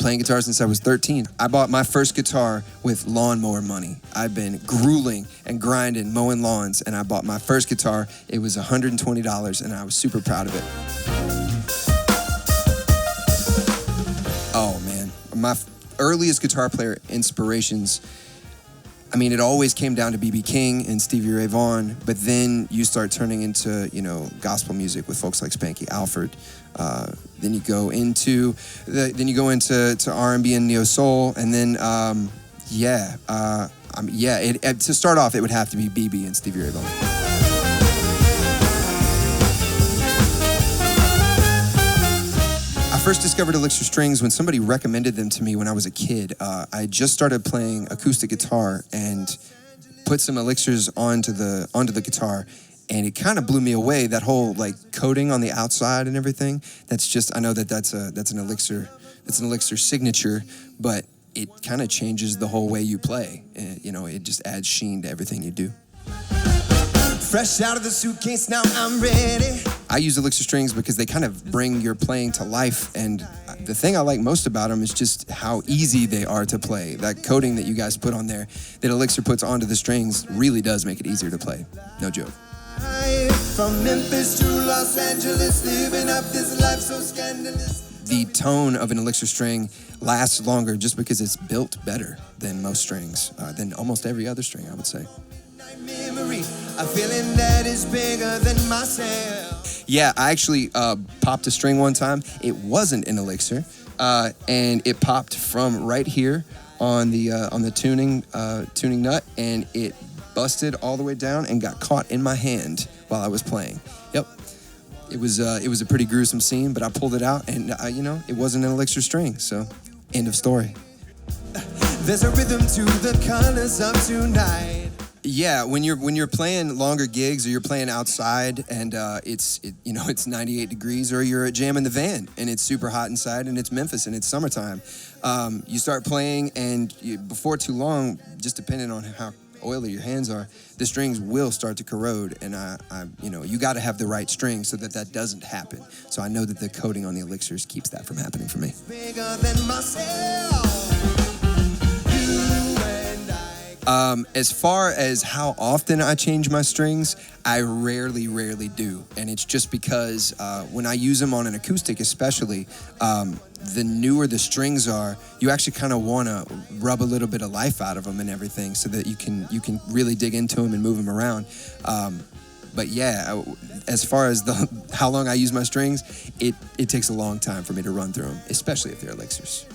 playing guitar since I was 13. I bought my first guitar with lawnmower money. I've been grueling and grinding, mowing lawns, and I bought my first guitar. It was $120, and I was super proud of it. Oh, man. My earliest guitar player inspirations, I mean, it always came down to B.B. King and Stevie Ray Vaughan, but then you start turning into, gospel music with folks like Spanky Alford. Then you go into R&B and neo soul, and then to start off, it would have to be B.B. and Stevie Ray Vaughan. I first discovered Elixir Strings when somebody recommended them to me when I was a kid. I just started playing acoustic guitar and put some elixirs onto the guitar, and it kind of blew me away. That whole coating on the outside and everything. I know that's an elixir signature, but it kind of changes the whole way you play. It just adds sheen to everything you do. Fresh out of the suitcase, now I'm ready. I use Elixir Strings because they kind of bring your playing to life, and the thing I like most about them is just how easy they are to play. That coating that you guys put on there, that Elixir puts onto the strings, really does make it easier to play. No joke. From Memphis to Los Angeles, living up this life so scandalous. The tone of an Elixir string lasts longer just because it's built better than most strings, than almost every other string, I would say. Memory, a feeling that is bigger than myself. Yeah, I actually popped a string one time. It wasn't an Elixir, and it popped from right here on the tuning nut, and it busted all the way down and got caught in my hand while I was playing. Yep, it was a pretty gruesome scene, but I pulled it out, and it wasn't an Elixir string. So, end of story. There's a rhythm to the colors of tonight. Yeah, when you're playing longer gigs or you're playing outside and it's 98 degrees, or you're jamming the van and it's super hot inside and it's Memphis and it's summertime, you start playing, and before too long, just depending on how oily your hands are, the strings will start to corrode, and you got to have the right string so that doesn't happen. So I know that the coating on the elixirs keeps that from happening for me. Bigger than myself. As far as how often I change my strings, I rarely do. And it's just because when I use them on an acoustic especially, the newer the strings are, you actually kind of want to rub a little bit of life out of them and everything so that you can really dig into them and move them around. But yeah, as far as how long I use my strings, it takes a long time for me to run through them, especially if they're elixirs.